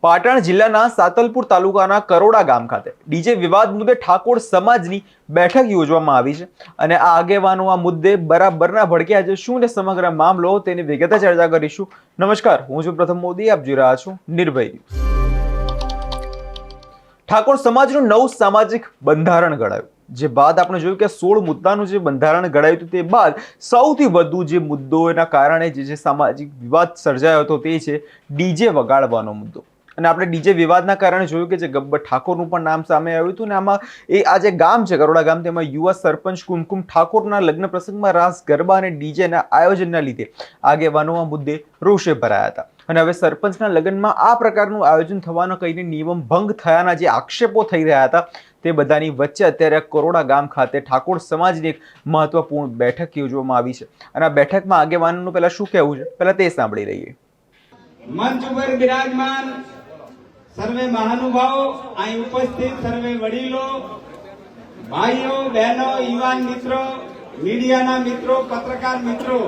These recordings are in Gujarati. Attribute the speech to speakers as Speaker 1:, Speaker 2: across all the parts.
Speaker 1: પાટણ જિલ્લાના સાતલપુર તાલુકાના કરોડા ગામ ખાતે ડીજે વિવાદ મુદ્દે ઠાકોર સમાજની બેઠક યોજવામાં આવી છે અને આ આગેવાનો આ મુદ્દે બરાબરના ભડક્યા છે. શું છે સમગ્ર મામલો તેની વિગતે ચર્ચા કરીશું. નમસ્કાર, હું છું પ્રથમ મોદી, આપ જોઈ રહ્યા છો નિર્ભય ન્યૂઝ. ઠાકોર સમાજનું નવું સામાજિક બંધારણ ઘડાયું. જે બાદ આપણે જોયું કે 16 મુદ્દાનું જે બંધારણ ઘડાયું હતું તે બાદ સૌથી વધુ જે મુદ્દોના કારણે જે સામાજિક વિવાદ સર્જાયો હતો તે છે ડીજે વગાડવાનો મુદ્દો. અને આપણે ડીજે વિવાદના કારણે જોયું કે જે ગબ્બર ઠાકોરનું પણ નામ સામે આવ્યું હતું ને આમાં આ જે ગામ છે કરોડા ગામ, તેમાં યુવા સરપંચ કુમકુમ ઠાકોરના લગ્ન પ્રસંગમાં રાસ ગરબા અને ડીજેના આયોજનના લીધે આગેવાનો આ મુદ્દે રોષે ભરાયા હતા. અને હવે સરપંચના લગ્નમાં આ પ્રકારનું આયોજન થવાનો કહીને નિયમ ભંગ થયાના જે આક્ષેપો થઈ રહ્યા હતા તે બધાની વચ્ચે અત્યારે કરોડા ગામ ખાતે ઠાકોર સમાજની એક મહત્વપૂર્ણ બેઠક યોજવામાં આવી છે. અને આ બેઠકમાં આગેવાનોનું પહેલા શું કહેવું છે, પહેલા તે સાંભળી લઈએ.
Speaker 2: મંચ ઉપર બિરાજમાન સર્વે મહાનુભાવો, અહીં ઉપસ્થિત સર્વે વડીલો, ભાઈઓ, બહેનો, યુવાન મિત્રો, મીડિયાના મિત્રો, પત્રકાર મિત્રો,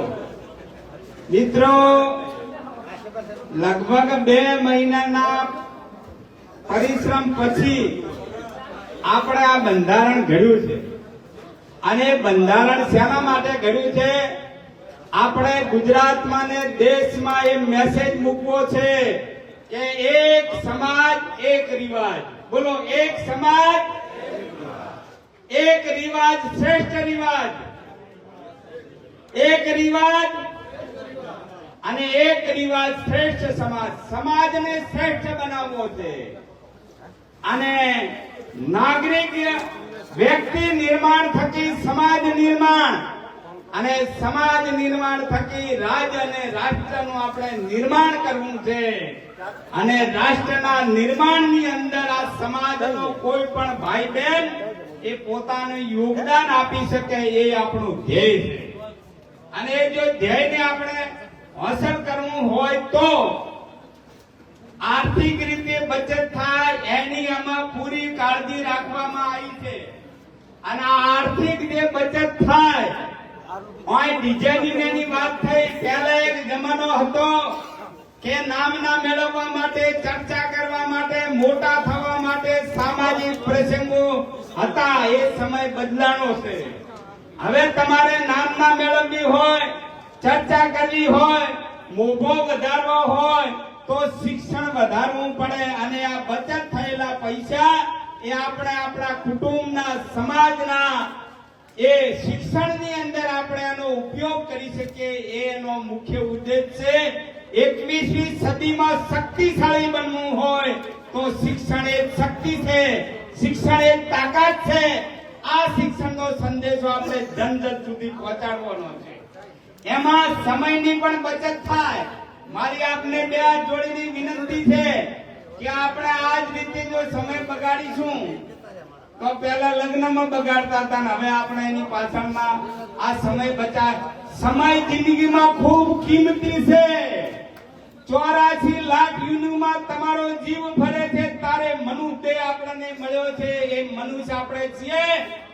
Speaker 2: લગભગ 2 મહિનાના પરિશ્રમ પછી આપણે આ બંધારણ ઘડ્યું છે. અને બંધારણ શેના માટે ઘડ્યું છે? આપણે ગુજરાતમાં ને દેશમાં એ મેસેજ મૂકવો છે કે એક સમાજ એક રિવાજ. બોલો, એક સમાજ એક રિવાજ, શ્રેષ્ઠ રિવાજ. એક રિવાજ અને એક રિવાજ, શ્રેષ્ઠ સમાજ. સમાજને શ્રેષ્ઠ બનાવવો છે. અને નાગરિક વ્યક્તિ નિર્માણ થકી સમાજ નિર્માણ, અને સમાજ નિર્માણ થકી રાજ્ય અને રાષ્ટ્રનું આપણે નિર્માણ કરવું છે. અને રાષ્ટ્રના નિર્માણની અંદર આ સમાજનો કોઈ પણ ભાઈ બહેન એ પોતાનું યોગદાન આપી શકે, એ આપણું ધ્યેય છે. અને એ જો ધ્યેયને આપણે હાંસલ કરવું હોય તો આર્થિક રીતે બચત થાય એની આમાં પૂરી કાળજી રાખવામાં આવી છે. અને આ આર્થિક જે બચત થાય, ડીજેની વાત થઈ. પહેલા એક જમાનો હતો કે નામના મેળવવા માટે, ચર્ચા કરવા માટે, મોટા થવા માટે સામાજિક પ્રસંગો હતા. એ સમય બદલાનો છે. હવે તમારે નામના મેળવવી હોય, ચર્ચા કરવી હોય, મોભો વધારવો હોય તો શિક્ષણ વધારવું પડે. અને આ બચત થયેલા પૈસા એ આપણે આપણા કુટુંબના, સમાજના એ શિક્ષણની અંદર આપણે એનો ઉપયોગ કરી શકીએ. એનો મુખ્ય ઉદ્દેશ છે. 21મી સદીમાં શક્તિશાળી બનવું હોય તો શિક્ષણ એ શક્તિ છે, શિક્ષણ એ તાકાત છે. આ શિક્ષણનો સંદેશો આપણે જન જન સુધી પહોંચાડવાનો છે. એમાં સમયની પણ બચત થાય. મારી આપને 2 હાથ જોડીની વિનંતી છે કે આપણે આ જ રીતે જો સમય બગાડીશું તો પહેલા લગ્નમાં બગાડતા હતા ને હવે આપણે એની પાછળમાં આ સમય બચાવ. સમય જિંદગીમાં ખૂબ કિંમતી છે. 84 લાખ યુનિમાં તમારો જીવ ફરે છે તારે મનુષ્ય આપણને મળ્યો છે. એ મનુષ્ય આપણે છીએ.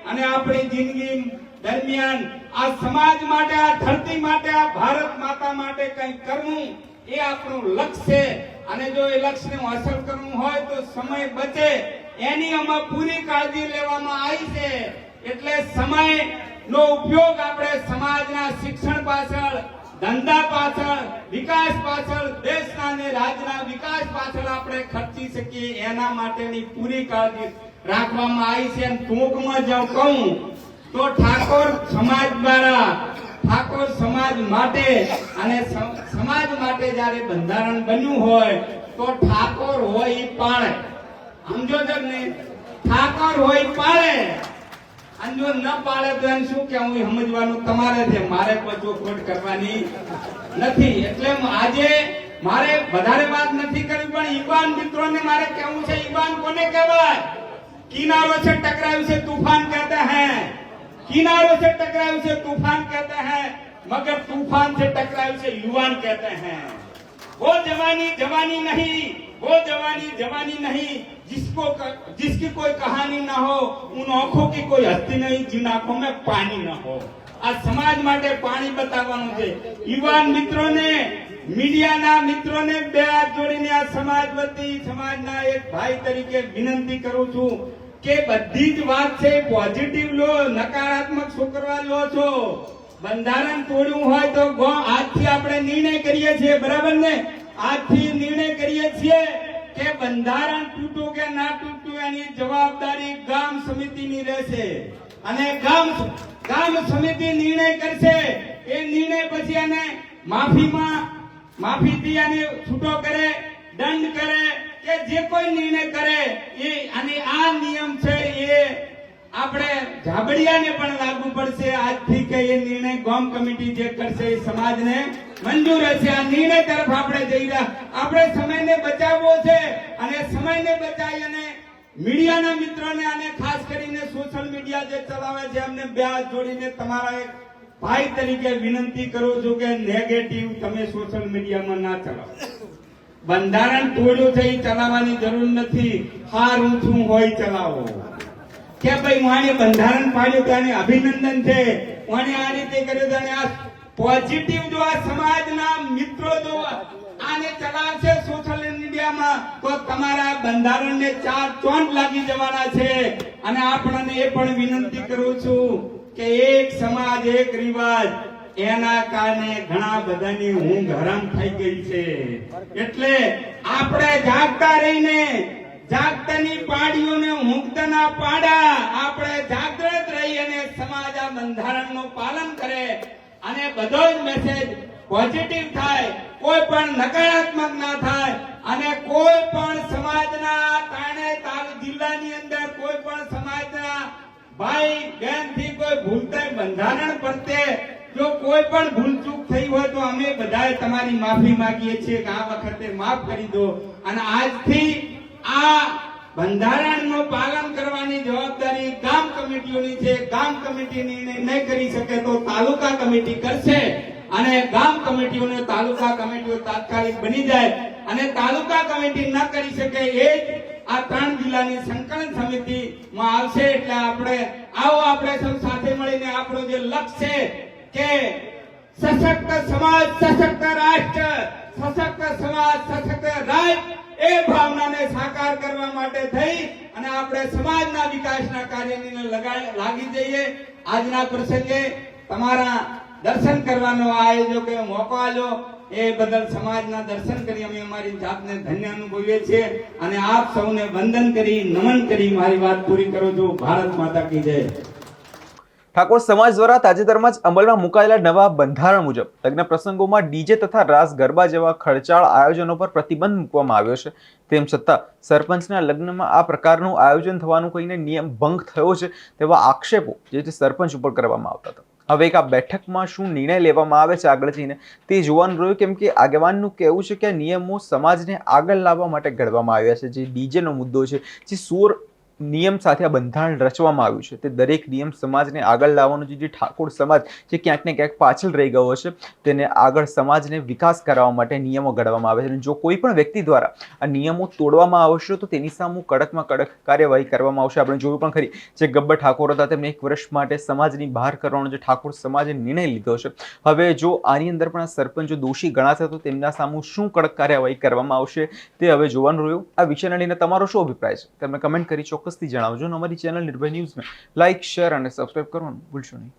Speaker 2: અને આપણી જિંદગી દરમિયાન આ સમાજ માટે, આ ધરતી માટે, આ ભારત માતા માટે કંઈક કરવું એ આપણું લક્ષ્ય છે. અને જો એ લક્ષ્યને હાંસલ કરવું હોય તો સમય બચે એની આમાં પૂરી કાળજી લેવામાં આવી છે. એટલે સમયનો ઉપયોગ આપણે સમાજના શિક્ષણ પાછળ, ધંધા પાછળ, વિકાસ પાછળ, દેશના અને રાજ્યના વિકાસ પાછળ આપણે ખર્ચી શકીએ એના માટેની પૂરી કાળજી રાખવામાં આવી છે. ટૂંકમાં જો કહું તો ઠાકોર સમાજ દ્વારા, ઠાકોર સમાજ માટે અને સમાજ માટે જયારે બંધારણ બન્યું હોય તો ઠાકોર હોય એ પાળે. સમજો છો ને? ઠાકોર હોય પાળે. અને જો ન પાળે તો એને શું કેવું સમજવાનું તમારે છે. મારે કોઈ ચોખવટ કરવાની નથી. એટલે આજે મારે વધારે વાત નથી કરવી, પણ યુવાન મિત્રોને મારે કહેવું છે. યુવાન કોને કહેવાય? કિનારો से टकराયું से तूफान कहते हैं. किनारों से टकराયું से तूफान कहते हैं, मगर तूफान से टकराયું से युवान कहते हैं. वो जवानी जवानी नहीं, वो जवानी जवानी नहीं जिसकी कोई कहानी ना हो, उन आंखों की कोई हस्ती नहीं जिन आंखों में पानी ना हो. આ સમાજ માટે પાણી બતાવવાનું છે. યુવાન મિત્રોને મીડિયાના મિત્રોને બે હાથ જોડીને આ સમાજ વતી સમાજના એક ભાઈ તરીકે વિનંતી કરું છું કે બધી જ વાત છે પોઝિટિવ લો, નકારાત્મક શું કરવા લો છો? બંધારણ તોડવું હોય તો આજથી આપણે નિર્ણય કરીએ છીએ, બરાબર ને? આજથી નિર્ણય કરીએ છીએ કે બંધારણ તૂટું કે ના તૂટું એની જવાબદારી ગામ સમિતિની રહેશે અને ગામ સમિતિ નિર્ણય કરશે. એ નિર્ણય પછી એને માફીથી આને છૂટો કરે, દંડ કરે કે જે કોઈ નિર્ણય કરે એ અને આ નિયમ છે એ આપણે ઝાબડિયાને પણ લાગુ પડશે આજથી કે એ નિર્ણય ગામ કમિટી જે કરશે એ સમાજને મંજૂર હશે. આ નિર્ણય તરફ આપણે જઈ રહ્યા. આપણે સમયને બચાવવો છે અને સમયને બચાવી અને મીડિયાના મિત્રોને અને ખાસ કરીને સોશિયલ મીડિયા જે ચલાવે છે એમને બે હાથ જોડીને તમારા એક ભાઈ તરીકે વિનંતી કરું છું કે નેગેટિવ તમે સોશિયલ મીડિયામાં ના ચલાવો. બંધારણ તોડ્યું છે એ ચલાવવાની જરૂર નથી. હારું શું હોય ચલાવો કે ભાઈ વાણે બંધારણ પાડ્યું તેને અભિનંદન છે, વાણે આ રીતે કર્યું તેને આ પોઝિટિવ જો આ સમાજના મિત્રો જો આને ચલાવશે સોશિયલ મીડિયામાં તો તમારા બંધારણને ચાર ચોંટ લાગી જવાના છે. અને આપણને એ પણ વિનંતી કરું છું કે એક સમાજ એક રિવાજ એના કારણે ઘણા બધાની ઊંઘ હરામ થઈ ગઈ છે. એટલે આપણે જાગતા રહીને જાગતાની પાડીઓને ઊંઘતાના પાડા આપણે જાગૃત રહી અને સમાજ આ બંધારણનું પાલન કરે અને બધો જ મેસેજ પોઝિટિવ થાય, કોઈ પણ નકારાત્મક ના થાય અને કોઈ પણ સમાજના કારણે જિલ્લાની અંદર કોઈ પણ સમાજના ભાઈ બહેન થી કોઈ ભૂલ થાય બંધારણ પ્રત્યે જો કોઈ પણ ભૂલચૂક થઈ હોય તો અમે બધાએ તમારી માફી માંગીએ છીએ કે આ વખતે માફ કરી દો. અને આજથી આ બંધારણનું પાલન કરવાની જવાબદારી ગામ કમિટીઓની છે. ગામ કમિટી નિર્ણય નહીં કરી શકે તો તાલુકા કમિટી કરશે અને ગામ કમિટીઓને તાલુકા કમિટીઓ તાત્કાલિક બની જાય અને તાલુકા કમિટી ન કરી શકે એ જ આ 3 જિલ્લાની સંકલન સમિતિમાં આવશે. એટલે આપણે સૌ સાથે મળીને આપણો જે લક્ષ્ય છે કે સશક્ત સમાજ સશક્ત રાષ્ટ્ર, સશક્ત સમાજ સશક્ત રાષ્ટ્ર એ ભાવનાને સાકાર કરવા માટે થઈ અને આપણે સમાજના વિકાસના કાર્યને લાગી જઈએ. આજના પ્રસંગે તમારા દર્શન કરવાનો આયોજકે મોકો આપ્યો એ બદલ સમાજના દર્શન કરી અમે અમારી જાતને ધન્ય અનુભવીએ છીએ અને આપ સૌને વંદન કરી નમન કરી મારી વાત પૂરી કરું છું. ભારત માતા કી જય.
Speaker 1: ઠાકોર સમાજ દ્વારા તાજેતરમાં જ અમલમાં મુકાયેલા નવા બંધારણ મુજબ લગ્ન પ્રસંગોમાં ડીજે તથા રાસ ગરબા જેવા ખર્ચાળ આયોજનો પર પ્રતિબંધ મૂકવામાં આવ્યો છે. તેમ છતાં સરપંચના લગ્નમાં આ પ્રકારનું આયોજન થવાનું કહીને નિયમ ભંગ થયો છે તેવા આક્ષેપો જે સરપંચ ઉપર કરવામાં આવતા હતા. હવે એક આ બેઠકમાં શું નિર્ણય લેવામાં આવે છે આગળ જઈને તે જોવાનું રહ્યું, કેમ કે આગેવાનનું કહેવું છે કે આ નિયમો સમાજને આગળ લાવવા માટે ઘડવામાં આવ્યા છે. જે ડીજેનો મુદ્દો છે, જે સોર નિયમ સાથે આ બંધારણ રચવામાં આવ્યું છે, તે દરેક નિયમ સમાજને આગળ લાવવાનો જે ઠાકોર સમાજ જે ક્યાંક ને ક્યાંક પાછળ રહી ગયો છે તેને આગળ સમાજને વિકાસ કરવા માટે નિયમો ઘડવામાં આવે છે. અને જો કોઈ પણ વ્યક્તિ દ્વારા આ નિયમો તોડવામાં આવશે તો તેની સામે કડકમાં કડક કાર્યવાહી કરવામાં આવશે. આપણે જોયું પણ ખરી જે ગબ્બર ઠાકોર હતા તેમને 1 વર્ષ માટે સમાજની બહાર કરવાનો જે ઠાકોર સમાજે નિર્ણય લીધો છે. હવે જો આની અંદર પણ આ સરપંચો દોષી ગણાશે તો તેમના સામે શું કડક કાર્યવાહી કરવામાં આવશે તે હવે જોવાનું રહ્યું. આ વિષયને લઈને તમારો શું અભિપ્રાય છે તમે કમેન્ટ કરી ચોક્કસથી જણાવજો. અમારી ચેનલ નિર્ભય ન્યૂઝને લાઇક, શેર અને સબસ્ક્રાઇબ કરવાનું ભૂલશો નહીં.